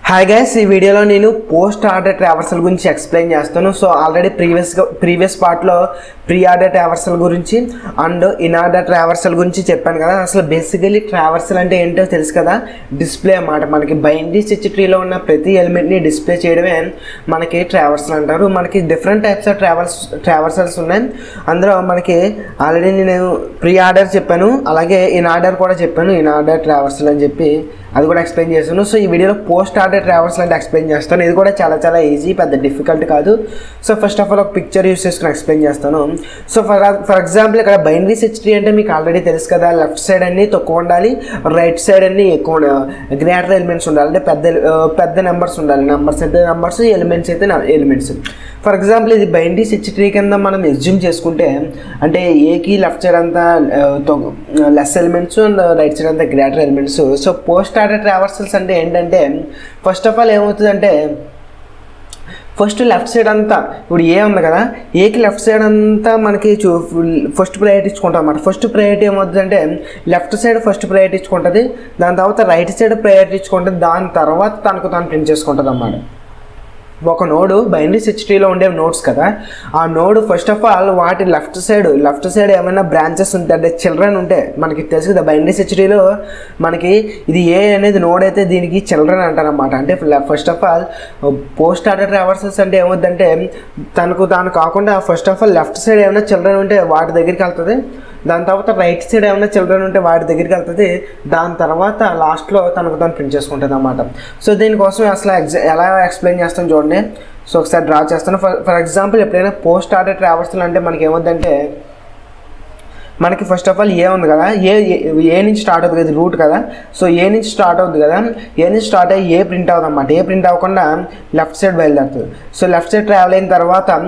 Hi guys, ఈ వీడియోలో నేను పోస్ట్ ఆర్డర్ ట్రావర్సల్ గురించి ఎక్స్ప్లెయిన్ చేస్తాను. సో ఆల్రెడీ ప్రీవియస్ పార్ట్లో ప్రీ ఆర్డర్ ట్రావర్సల్ గురించి అండ్ ఇన్ ఆర్డర్ ట్రావర్సల్ గురించి చెప్పాను కదా. అసలు బేసికలీ ట్రావర్సల్ అంటే ఏంటో తెలుసు కదా, డిస్ప్లే అన్నమాట. మనకి బైనరీ సెర్చ్ ట్రీలో ఉన్న ప్రతి ఎలిమెంట్ని డిస్ప్లే చేయడమే మనకి ట్రావర్సల్ అంటారు. మనకి డిఫరెంట్ టైప్స్ ఆఫ్ ట్రావర్సల్స్ ఉన్నాయి. అందులో మనకి ఆల్రెడీ నేను ప్రీ ఆర్డర్ చెప్పాను, అలాగే ఇన్ ఆర్డర్ కూడా చెప్పాను. ఇన్ ఆర్డర్ ట్రావర్సల్ అని చెప్పి అది కూడా ఎక్స్ప్లెయిన్ చేస్తాను. సో ఈ వీడియోలో పోస్ట్ ఆర్డర్ ట్రావర్సల్ అంటే ఎక్స్ప్లెయిన్ చేస్తాను. ఇది కూడా చాలా ఈజీ, పెద్ద డిఫికల్ట్ కాదు. సో ఫస్ట్ ఆఫ్ ఆల్ ఒక పిక్చర్ యూస్ చేసుకుని ఎక్స్ప్లెయిన్ చేస్తాను. సో ఫర్ ఎగ్జాంపుల్ ఇక్కడ బైనరీ సెర్చ్ ట్రీ అంటే మీకు ఆల్రెడీ తెలుసు కదా, లెఫ్ట్ సైడ్ అన్ని తక్కువ ఉండాలి, రైట్ సైడ్ అన్ని ఎక్కువ గ్రేటర్ ఎలిమెంట్స్ ఉండాలి. అంటే పెద్ద నెంబర్స్ ఉండాలి. నెంబర్స్ అయితే నెంబర్స్, ఎలిమెంట్స్ అయితే ఎలిమెంట్స్. ఫర్ ఎగ్జాంపుల్ ఇది బైనరీ సెర్చ్ ట్రీ కింద మనం ఎస్యూమ్ చేసుకుంటే, అంటే ఏకి లెఫ్ట్ సైడ్ అంతా less elements and right side అంతా greater elements. So post order traversals అంటే ఏంటంటే, ఫస్ట్ ఆఫ్ ఆల్ ఏమవుతుందంటే, ఫస్ట్ లెఫ్ట్ సైడ్ అంతా ఇప్పుడు ఏ ఉంది కదా, ఏకి లెఫ్ట్ సైడ్ అంతా మనకి ఫస్ట్ ప్రయారిటీ ఇచ్చుకుంటాం అన్నమాట. ఫస్ట్ ప్రయారిటీ ఏమవుతుందంటే లెఫ్ట్ సైడ్ ఫస్ట్ ప్రయారిటీ ఇచ్చుకుంటుంది, దాని తర్వాత రైట్ సైడ్ ప్రయారిటీ ఇచ్చుకుంటుంది, దాని తర్వాత తనకు తాను ప్రింట్ చేసుకుంటుంది అన్నమాట. ఒక నోడు బైనరీ సెర్చ్ ట్రీలో ఉండే నోడ్స్ కదా, ఆ నోడ్ ఫస్ట్ ఆఫ్ ఆల్ వాటి లెఫ్ట్ సైడ్ ఏమైనా బ్రాంచెస్ ఉంటాయి, అంటే చిల్డ్రన్ ఉంటే మనకి తెలుసు కదా. బైనరీ సెర్చ్ ట్రీలో మనకి ఇది ఏ అనేది నోడ్ అయితే దీనికి చిల్డ్రన్ అంటారనమాట. అంటే first of all post order traversals అంటే ఏమవుతుందంటే, తాను కాకుండా first of all left side ఏమైనా చిల్డ్రన్ ఉంటే వాటి దగ్గరికి వెళ్తుంది, దాని తర్వాత రైట్ సైడ్ ఏమైనా చిల్డ్రన్ ఉంటే వాటి దగ్గరికి వెళ్తుంది, దాని తర్వాత లాస్ట్లో తనకు తాను ప్రింట్ చేసుకుంటుంది అన్నమాట. సో దీనికోసం అసలు ఎలా ఎక్స్ప్లెయిన్ చేస్తాను చూడండి. సో ఒకసారి డ్రా చేస్తాను. ఫర్ ఎగ్జాంపుల్ ఎప్పుడైనా పోస్ట్ ఆర్డర్ ట్రావర్సల్ అంటే మనకి ఏమవుతుందంటే, మనకి ఫస్ట్ ఆఫ్ ఆల్ ఏ ఉంది కదా, ఏ నుంచి స్టార్ట్ అవుతుంది కదా, రూట్ కదా. సో ఏ నుంచి స్టార్ట్ అవుతుంది కదా, ఏ నుంచి స్టార్ట్ అయ్యి ఏ ప్రింట్ అవుతుంది అన్నమాట. ఏ ప్రింట్ అవ్వకుండా లెఫ్ట్ సైడ్ బయలుదేరుతుంది. సో లెఫ్ట్ సైడ్ ట్రావెల్ అయిన తర్వాత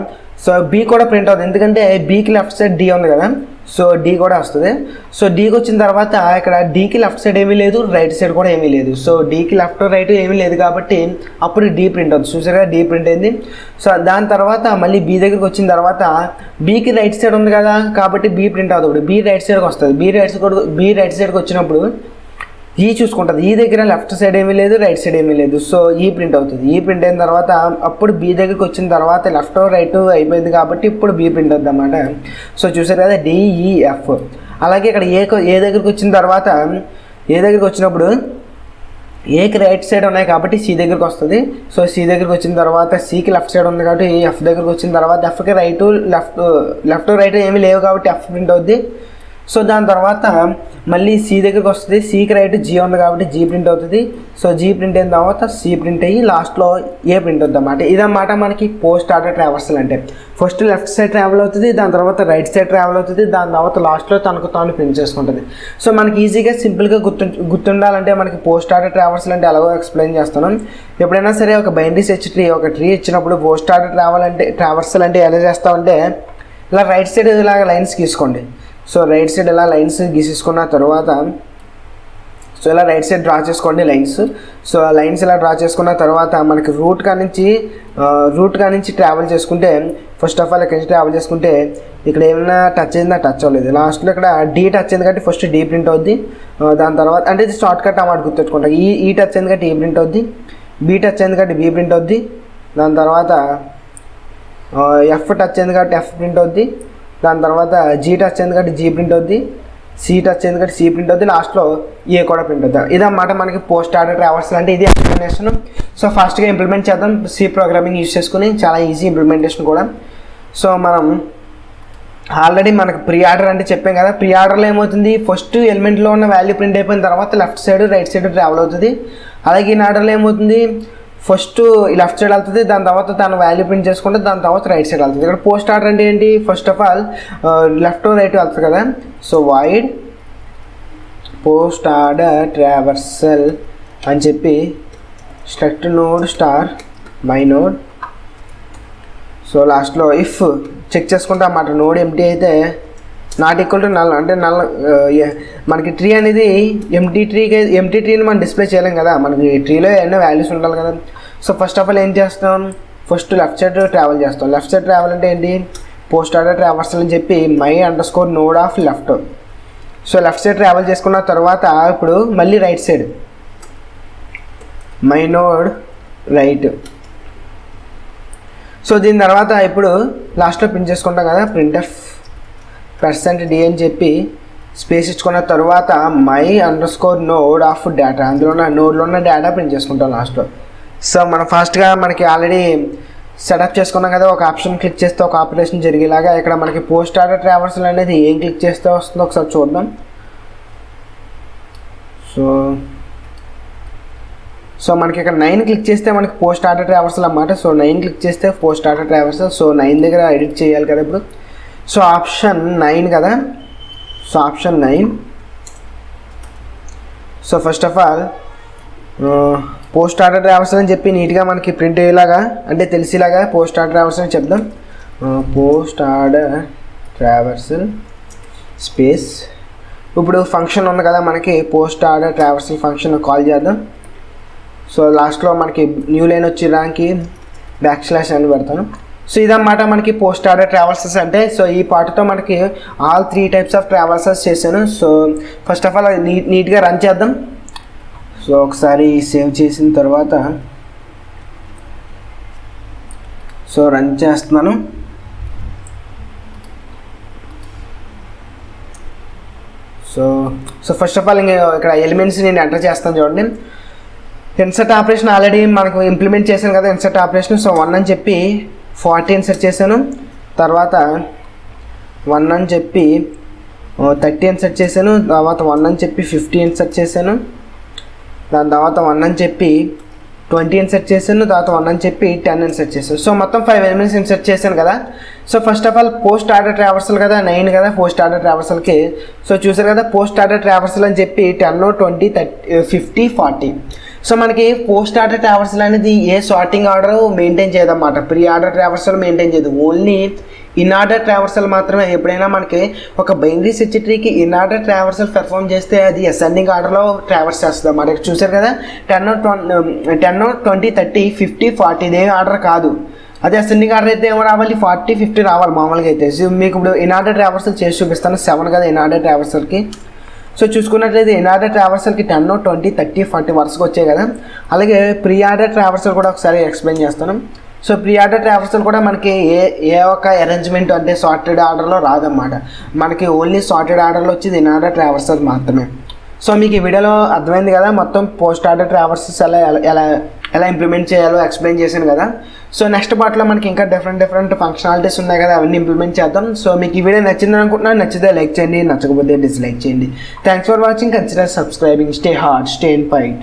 సో బీ కూడా ప్రింట్ అవుతుంది, ఎందుకంటే బీకి లెఫ్ట్ సైడ్ డి ఉంది కదా, సో డి కూడా వస్తుంది. సో డీకి వచ్చిన తర్వాత ఇక్కడ డీకి లెఫ్ట్ సైడ్ ఏమీ లేదు, రైట్ సైడ్ కూడా ఏమీ లేదు. సో డీకి లెఫ్ట్ రైట్ ఏమీ లేదు కాబట్టి అప్పుడు డి ప్రింట్ అవుతుంది. చూసారా, డి ప్రింట్ అయింది. సో దాని తర్వాత మళ్ళీ బీ దగ్గరికి వచ్చిన తర్వాత బీకి రైట్ సైడ్ ఉంది కదా కాబట్టి బీ ప్రింట్ అవుతుంది. బీ రైట్ సైడ్కి వస్తుంది. బీ రైట్ సైడ్కి వచ్చినప్పుడు ఈ చూసుకుంటుంది. ఈ దగ్గర లెఫ్ట్ సైడ్ ఏమీ లేదు, రైట్ సైడ్ ఏమీ లేదు. సో ఈ ప్రింట్ అవుతుంది. ఈ ప్రింట్ అయిన తర్వాత అప్పుడు బీ దగ్గరికి వచ్చిన తర్వాత లెఫ్ట్ రైట్ అయిపోయింది కాబట్టి ఇప్పుడు బీ ప్రింట్ అవుతుంది అన్నమాట. సో చూసారు కదా, డిఈఎఫ్. అలాగే ఇక్కడ ఏ దగ్గరికి వచ్చిన తర్వాత ఏ దగ్గరికి వచ్చినప్పుడు ఏకి రైట్ సైడ్ ఉన్నాయి కాబట్టి సి దగ్గరికి వస్తుంది. సో సి దగ్గరికి వచ్చిన తర్వాత సికి లెఫ్ట్ సైడ్ ఉంది కాబట్టి ఎఫ్ దగ్గరికి వచ్చిన తర్వాత ఎఫ్కి లెఫ్ట్ రైట్ ఏమీ లేవు కాబట్టి ఎఫ్ ప్రింట్ అవుద్ది. సో దాని తర్వాత మళ్ళీ సి దగ్గరికి వస్తుంది. సికి రైట్ జీ ఉంది కాబట్టి జీ ప్రింట్ అవుతుంది. సో జీ ప్రింట్ అయిన తర్వాత సి ప్రింట్ అయ్యి లాస్ట్లో ఏ ప్రింట్ అవుతుంది అన్నమాట. ఇదన్నమాట మనకి పోస్ట్ ఆర్డర్ ట్రావర్సల్ అంటే. ఫస్ట్ లెఫ్ట్ సైడ్ ట్రావెల్ అవుతుంది, దాని తర్వాత రైట్ సైడ్ ట్రావెల్ అవుతుంది, దాని తర్వాత లాస్ట్లో తనకు తాను ప్రింట్ చేసుకుంటుంది. సో మనకి ఈజీగా సింపుల్గా గుర్తుండాలంటే మనకి పోస్ట్ ఆర్డర్ ట్రావర్సల్ అంటే ఎలాగో ఎక్స్ప్లెయిన్ చేస్తాను. ఎప్పుడైనా సరే ఒక బైనరీ సెర్చ్ ట్రీ ఒక ట్రీ ఇచ్చినప్పుడు పోస్ట్ ఆర్డర్ ట్రావర్సల్ అంటే ఎలా చేస్తామంటే, ఇలా రైట్ సైడ్ ఇలాగ లైన్స్ గీసుకోండి. సో రైట్ సైడ్ ఇలా లైన్స్ గీసేసుకున్న తర్వాత సో ఇలా రైట్ సైడ్ డ్రా చేసుకోండి లైన్స్. సో ఆ లైన్స్ ఇలా డ్రా చేసుకున్న తర్వాత మనకి రూట్ కా నుంచి ట్రావెల్ చేసుకుంటే, ఫస్ట్ ఆఫ్ ఆల్ ఇక్కడ నుంచి ట్రావెల్ చేసుకుంటే ఇక్కడ ఏమైనా టచ్ అయిందా, టచ్ అవ్వలేదు. లాస్ట్లో ఇక్కడ డి టచ్ అయింది కాబట్టి ఫస్ట్ డి ప్రింట్ అవుద్ది. దాని తర్వాత అంటే ఇది షార్ట్ కట్ అన్నమాట, గుర్తుపెట్టుకుంటా. ఈ టచ్ అయింది కాబట్టి ఈ ప్రింట్ అవుద్ది, బి టచ్ అయింది కాబట్టి బి ప్రింట్ అవుద్ది, దాని తర్వాత ఎఫ్ టచ్ అయింది కాబట్టి ఎఫ్ ప్రింట్ అవుద్ది, దాని తర్వాత జీ టచ్ అయింది కాబట్టి జీ ప్రింట్ అవుద్ది, సి టచ్ అయింది కాబట్టి సి ప్రింట్ అవుద్ది, లాస్ట్లో ఏ కూడా ప్రింట్ అవుతుంది. ఇదన్నమాట మనకి పోస్ట్ ఆర్డర్ ట్రావర్సల్ అంటే. ఇది ఎక్స్ప్లెనేషన్. సో ఫాస్ట్గా ఇంప్లిమెంట్ చేద్దాం సి ప్రోగ్రామింగ్ యూజ్ చేసుకుని. చాలా ఈజీ ఇంప్లిమెంటేషన్ కూడా. సో మనం ఆల్రెడీ మనకు ప్రీ ఆర్డర్ అంటే చెప్పాం కదా. ప్రీ ఆర్డర్లో ఏమవుతుంది, ఫస్ట్ ఎలిమెంట్లో ఉన్న వాల్యూ ప్రింట్ అయిపోయిన తర్వాత left side right side travel అవుతుంది. అలాగే ఇన్ ఆర్డర్లో ఏమవుతుంది, ఫస్ట్ లెఫ్ట్ సైడ్ వెళ్తుంది, దాని తర్వాత తను వాల్యూ ప్రింట్ చేసుకుంటే దాని తర్వాత రైట్ సైడ్ వెళ్తుంది. ఇక్కడ పోస్ట్ ఆర్డర్ అంటే ఏంటి, first of all left right వెళ్తుంది కదా. So wide post order traversal అని చెప్పి struct node star my node. So లాస్ట్లో ఇఫ్ చెక్ చేసుకుంటే అన్నమాట, నోడ్ ఎంటీ అయితే నాట్ ఈక్వల్ టు నల్, అంటే నల్ మనకి ట్రీ అనేది ఎంటీ ట్రీని మనం డిస్ప్లే చేయలేం కదా, మనకి ట్రీలో ఎన్నో వాల్యూస్ ఉండాలి కదా. సో ఫస్ట్ ఆఫ్ ఆల్ ఏం చేస్తాం, ఫస్ట్ లెఫ్ట్ సైడ్ ట్రావెల్ చేస్తాం. లెఫ్ట్ సైడ్ ట్రావెల్ అంటే ఏంటి, పోస్ట్ ఆర్డర్ ట్రావర్సల్ అని చెప్పి my underscore node of left. So left side travel చేసుకున్న తర్వాత ఇప్పుడు మళ్ళీ right side my node right. So దీని తర్వాత ఇప్పుడు లాస్ట్లో ప్రింట్ చేసుకుంటాం కదా, printf %d అని చెప్పి స్పేస్ ఇచ్చుకున్న తర్వాత my_node ఆఫ్ డేటా, అందులో ఉన్న నోడ్లో ఉన్న డేటా ప్రింట్ చేసుకుంటాం లాస్ట్లో. సో మనం ఫాస్ట్గా మనకి ఆల్రెడీ సెటప్ చేసుకున్నాం కదా, ఒక ఆప్షన్ క్లిక్ చేస్తే ఒక ఆపరేషన్ జరిగేలాగా. ఇక్కడ మనకి పోస్ట్ ఆర్డర్ ట్రావర్సల్ అనేది ఏం క్లిక్ చేస్తే వస్తుందో ఒకసారి చూద్దాం. సో మనకి ఇక్కడ 9 క్లిక్ చేస్తే మనకి పోస్ట్ ఆర్డర్ ట్రావర్సల్ అన్నమాట. సో 9 క్లిక్ చేస్తే పోస్ట్ ఆర్డర్ ట్రావర్సల్. సో 9 దగ్గర ఎడిట్ చేయాలి కదా ఇప్పుడు. సో ఆప్షన్ 9 కదా, so option 9. So first of all post order traversal అని చెప్పి నీట్గా మనకి ప్రింట్ అయ్యేలాగా, అంటే తెలిసేలాగా పోస్ట్ ఆర్డర్ ట్రావర్సల్ అని చెప్దాం. Post order traversal space. ఇప్పుడు ఫంక్షన్ ఉంది కదా మనకి, post order traversal function call చేద్దాం. సో లాస్ట్లో మనకి న్యూ లైన్ వచ్చేదానికి / అని పెడతాను. సో ఇదన్నమాట మనకి పోస్ట్ ఆర్డర్ ట్రావర్సల్స్ అంటే. సో ఈ పార్ట్తో మనకి ఆల్ 3 టైప్స్ ఆఫ్ ట్రావర్సల్స్ చేశాను. సో ఫస్ట్ ఆఫ్ ఆల్ నీట్గా రన్ చేద్దాం. సో ఒకసారి సేవ్ చేసిన తర్వాత సో రన్ చేస్తున్నాను. సో ఫస్ట్ ఆఫ్ ఆల్ ఇక్కడ ఎలిమెంట్స్ నేను ఎంటర్ చేస్తాను చూడండి. ఇన్సర్ట్ ఆపరేషన్ ఆల్రెడీ మనకు ఇంప్లిమెంట్ చేశాను కదా, ఇన్సర్ట్ ఆపరేషన్. సో 1 అని చెప్పి 40 ఇన్సర్ట్ చేశాను, తర్వాత 1 అని చెప్పి 30 ఇన్సర్ట్ చేశాను, తర్వాత 1 అని చెప్పి 50 ఇన్సర్ట్ చేశాను, దాని తర్వాత 1 అని చెప్పి 20 ఇన్సర్ట్ చేశాను, తర్వాత 1 అని చెప్పి 10 ఇన్సర్ట్ చేశాను. సో మొత్తం 5 ఎలిమెంట్స్ ఇన్సర్ట్ చేశాను కదా. So first of all post order traversal కదా, 9 కదా పోస్ట్ ఆర్డర్ ట్రావర్సల్కి. సో చూసారు కదా పోస్ట్ ఆర్డర్ ట్రావర్సల్ అని చెప్పి 10, 20, 30, 50, 40. సో మనకి పోస్ట్ ఆర్డర్ ట్రావర్సల్ అనేది ఏ సార్టింగ్ ఆర్డర్ మెయింటైన్ చేయదన్నమాట, ప్రీ ఆర్డర్ ట్రావర్సల్ మెయింటైన్ చేయదు, ఓన్లీ ఇన్ ఆర్డర్ ట్రావర్సల్ మాత్రమే. ఎప్పుడైనా మనకి ఒక బైనరీ సెర్చ్ ట్రీకి ఇన్ ఆర్డర్ ట్రావర్సల్ పెర్ఫామ్ చేస్తే అది అసెండింగ్ ఆర్డర్లో ట్రావర్స్ చేస్తుంది అన్నమాట. చూసారు కదా 10, 20, 30, 50, 40 ఇదే ఆర్డర్ కాదు. అదే అసెండింగ్ ఆర్డర్ అయితే ఏమో రావాలి, 40, 50 రావాలి మామూలుగా అయితే. సో మీకు ఇప్పుడు ఇన్ ఆర్డర్ ట్రావర్సల్ చేసి చూపిస్తాను. 7 కదా ఇన్ ఆర్డర్ ట్రావర్సల్కి. సో చూసుకున్నట్లయితే ఇన్ ఆర్డర్ ట్రావర్సల్కి 10, 20, 30, 40 వరుసగా వచ్చాయి కదా. అలాగే ప్రీ ఆర్డర్ ట్రావర్సల్ కూడా ఒకసారి ఎక్స్ప్లెయిన్ చేస్తాను. సో ప్రీ ఆర్డర్ ట్రావర్సల్ కూడా మనకి ఏ ఒక్క అరేంజ్మెంట్ అంటే సార్టెడ్ ఆర్డర్లో రాదన్నమాట. మనకి ఓన్లీ సార్టెడ్ ఆర్డర్లో వచ్చేది ఇన్ ఆర్డర్ ట్రావర్సల్ మాత్రమే. సో మీకు ఈ వీడియోలో అర్థమైంది కదా, మొత్తం పోస్ట్ ఆర్డర్ ట్రావర్సల్స్ ఎలా ఇంప్లిమెంట్ చేయాలో ఎక్స్ప్లెయిన్ చేశాను కదా. సో నెక్స్ట్ పార్ట్లో మనకి ఇంకా డిఫరెంట్ ఫంక్షనాలిటీస్ ఉన్నాయి కదా, అవన్నీ ఇంప్లిమెంట్ చేద్దాం. సో మీకు ఈ వీడియో నచ్చిందని అనుకుంటున్నాను. నచ్చితే లైక్ చేయండి, నచ్చకపోతే డిస్లైక్ చేయండి. Thanks for watching. Consider subscribing. Stay hard, stay in fight.